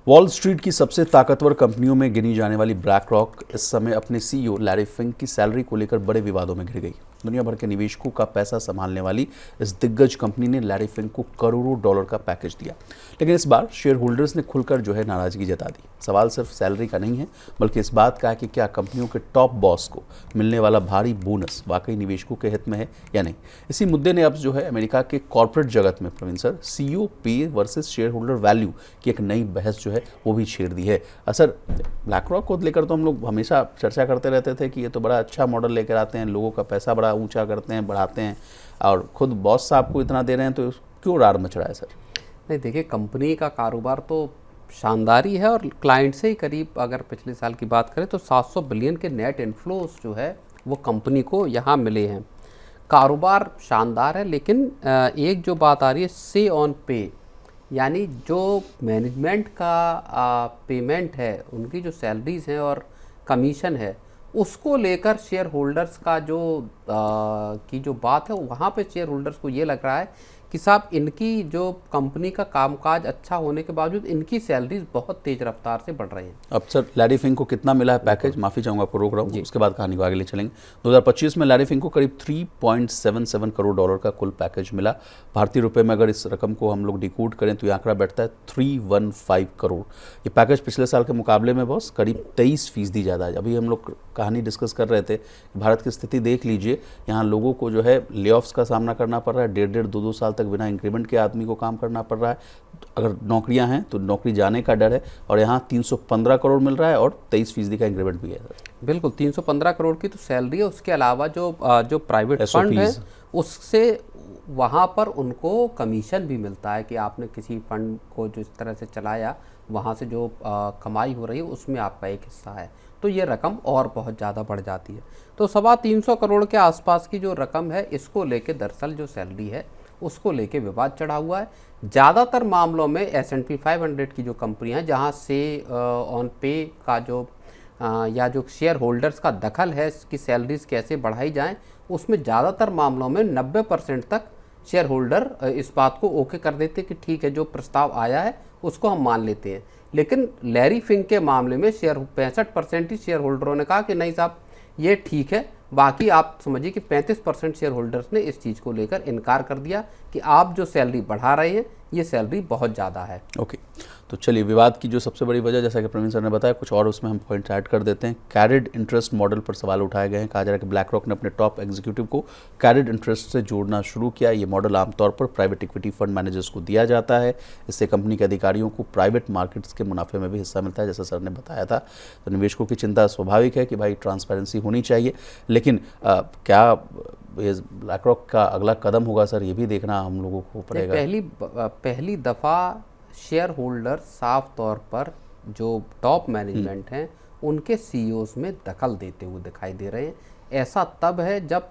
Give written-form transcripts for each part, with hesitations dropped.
Wall street की सबसे ताकतवर कंपनियों में गिनी जाने वाली ब्लैक रॉक इस समय अपने सीईओ लैरी फिंक की सैलरी को लेकर बड़े विवादों में घिर गई। दुनिया भर के निवेशकों का पैसा संभालने वाली इस दिग्गज कंपनी ने लैरी फिंक को करोड़ों डॉलर का पैकेज दिया, लेकिन इस बार शेयर होल्डर्स ने खुलकर नाराजगी जता दी। सवाल सिर्फ सैलरी का नहीं है, बल्कि इस बात का है कि क्या कंपनियों के टॉप बॉस को मिलने वाला भारी बोनस वाकई निवेशकों के हित में है या नहीं। इसी मुद्दे ने अब अमेरिका के कॉर्पोरेट जगत में प्रवीण सर सीईओ पे वर्सेस शेयर होल्डर वैल्यू की एक नई बहस वो भी छेड़ दी है। असर ब्लैक रॉक को लेकर तो हम लोग हमेशा चर्चा करते रहते थे कि ये तो बड़ा अच्छा मॉडल लेकर आते हैं, लोगों का पैसा बड़ा ऊंचा करते हैं, बढ़ाते हैं, और खुद बॉस साहब को इतना दे रहे हैं, तो क्यों रार मच रहा है सर? नहीं, देखिए, कंपनी का कारोबार तो शानदार ही है और क्लाइंट से ही करीब अगर पिछले साल की बात करें तो 700 बिलियन के नेट इन्फ्लोस वो कंपनी को यहाँ मिले हैं। कारोबार शानदार है, लेकिन एक जो बात आ रही है से ऑन पे, यानी जो मैनेजमेंट का पेमेंट है, उनकी जो सैलरीज हैं और कमीशन है, उसको लेकर शेयर होल्डर्स का की जो बात है, वहाँ पे शेयर होल्डर्स को ये लग रहा है कि साहब इनकी जो कंपनी का कामकाज अच्छा होने के बावजूद इनकी सैलरीज बहुत तेज रफ्तार से बढ़ रही हैं। अब सर लैरी फिंक को कितना मिला है पैकेज? माफ़ी चाहूँगा आपको रोक रहा हूँ, उसके बाद कहानी को आगे ले चलेंगे। 2025 में लैरी फिंक को करीब 3.77 करोड़ डॉलर का कुल पैकेज मिला। भारतीय रुपए में अगर इस रकम को हम लोग डिकोड करें तो ये आंकड़ा बैठता है 315 करोड़। ये पैकेज पिछले साल के मुकाबले में बॉस करीब 23% ज़्यादा है। अभी हम लोग कहानी डिस्कस कर रहे थे, भारत की स्थिति देख लीजिए, यहाँ लोगों को ले ऑफ्स का सामना करना पड़ रहा है, 1.5-2 साल तक बिना इंक्रीमेंट के आदमी को काम करना पड़ रहा है। अगर नौकरियां हैं तो नौकरी जाने का डर है, और यहाँ 315 करोड़ मिल रहा है और 23% का इंक्रीमेंट भी है। बिल्कुल, 315 करोड़ की तो सैलरी है, उसके अलावा जो प्राइवेट फंड है उससे वहाँ पर उनको कमीशन भी मिलता है कि आपने किसी फंड को जो इस तरह से चलाया, वहाँ से जो कमाई हो रही है उसमें आपका एक हिस्सा है, तो ये रकम और बहुत ज़्यादा बढ़ जाती है। तो 325 करोड़ के आसपास की जो रकम है, इसको लेके दरअसल जो सैलरी है उसको लेके विवाद चढ़ा हुआ है। ज़्यादातर मामलों में S&P 500 की जो कंपनियां हैं, जहां से ऑन पे का या जो शेयर होल्डर्स का दखल है कि सैलरीज कैसे बढ़ाई जाएं, उसमें ज़्यादातर मामलों में 90% तक शेयर होल्डर इस बात को ओके कर देते कि ठीक है, जो प्रस्ताव आया है उसको हम मान लेते हैं। लेकिन लैरी फिंक के मामले में 65% ही शेयर होल्डरों ने कहा कि नहीं साहब, ये ठीक है। बाकी आप समझिए कि 35% शेयर होल्डर्स ने इस चीज़ को लेकर इनकार कर दिया कि आप जो सैलरी बढ़ा रहे हैं, ये सैलरी बहुत ज़्यादा है। ओके, तो चलिए, विवाद की जो सबसे बड़ी वजह, जैसा कि प्रवीण सर ने बताया, कुछ और उसमें हम पॉइंट्स ऐड कर देते हैं। कैरिड इंटरेस्ट मॉडल पर सवाल उठाए गए हैं। कहा जा रहा है कि ब्लैक रॉक ने अपने टॉप एग्जीक्यूटिव को कैरिड इंटरेस्ट से जोड़ना शुरू किया। ये मॉडल आमतौर पर प्राइवेट इक्विटी फंड मैनेजर्स को दिया जाता है। इससे कंपनी के अधिकारियों को प्राइवेट मार्केट्स के मुनाफे में भी हिस्सा मिलता है, जैसा सर ने बताया था। तो निवेशकों की चिंता स्वाभाविक है कि भाई ट्रांसपेरेंसी होनी चाहिए, लेकिन क्या ब्लैक रॉक का अगला कदम होगा सर, ये भी देखना हम लोगों को पड़ेगा। पहली दफ़ा शेयर होल्डर साफ तौर पर जो टॉप मैनेजमेंट हैं उनके सीईओज में दखल देते हुए दिखाई दे रहे हैं। ऐसा तब है जब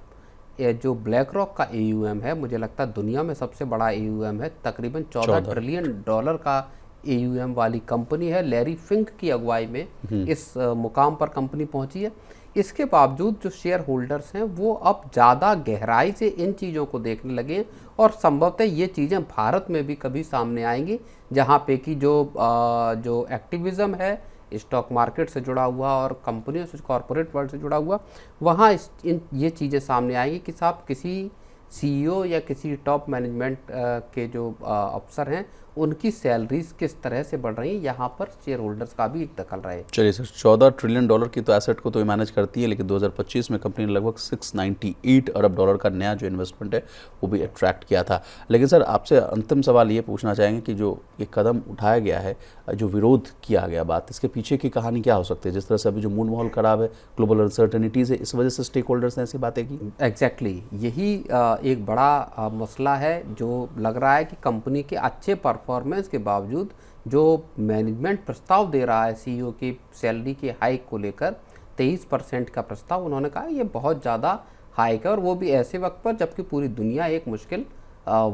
जो ब्लैक रॉक का AUM है, मुझे लगता है दुनिया में सबसे बड़ा AUM है, तकरीबन 14 ट्रिलियन डॉलर का AUM वाली कंपनी है। लैरी फिंक की अगुवाई में इस मुकाम पर कंपनी पहुंची है। इसके बावजूद जो शेयर होल्डर्स हैं वो अब ज़्यादा गहराई से इन चीज़ों को देखने लगे हैं, और संभवतः ये चीज़ें भारत में भी कभी सामने आएंगी, जहाँ पे कि जो एक्टिविज़म है स्टॉक मार्केट से जुड़ा हुआ और कंपनियों से, कॉरपोरेट वर्ल्ड से जुड़ा हुआ, वहाँ ये चीज़ें सामने आएंगी कि साहब किसी CEO या किसी टॉप मैनेजमेंट के जो अफसर हैं, उनकी सैलरीज किस तरह से बढ़ रही हैं, यहाँ पर शेयर होल्डर्स का भी एक दखल रहे। चलिए सर, 14 ट्रिलियन डॉलर की तो एसेट को तो मैनेज करती है, लेकिन 2025 में कंपनी ने लगभग 698 अरब डॉलर का नया जो इन्वेस्टमेंट है वो भी अट्रैक्ट किया था। लेकिन सर, आपसे अंतिम सवाल ये पूछना चाहेंगे कि जो ये कदम उठाया गया है, जो विरोध किया गया बात, इसके पीछे की कहानी क्या हो सकती है? जिस तरह से अभी जो मूड माहौल खराब है, ग्लोबल अनसर्टेनिटीज़ है, इस वजह से स्टेक होल्डर्स ने ऐसी बातें की। एग्जैक्टली, यही एक बड़ा मसला है जो लग रहा है कि कंपनी के अच्छे परफॉर्मेंस के बावजूद जो मैनेजमेंट प्रस्ताव दे रहा है CEO की सैलरी की हाइक को लेकर, 23% का प्रस्ताव, उन्होंने कहा ये बहुत ज़्यादा हाइक है, और वो भी ऐसे वक्त पर जबकि पूरी दुनिया एक मुश्किल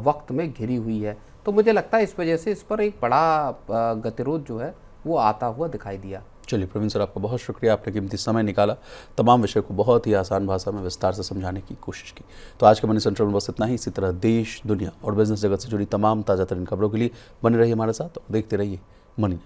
वक्त में घिरी हुई है। तो मुझे लगता है इस वजह से इस पर एक बड़ा गतिरोध जो है वो आता हुआ दिखाई दिया। चलिए प्रवीण सर, आपका बहुत शुक्रिया, आपने कीमती समय निकाला, तमाम विषय को बहुत ही आसान भाषा में विस्तार से समझाने की कोशिश की। तो आज के मनी सेंट्रल में बस इतना ही। इसी तरह देश, दुनिया और बिजनेस जगत से जुड़ी तमाम ताज़ा तरीन खबरों के लिए बने रहिए हमारे साथ और देखते रहिए मनी।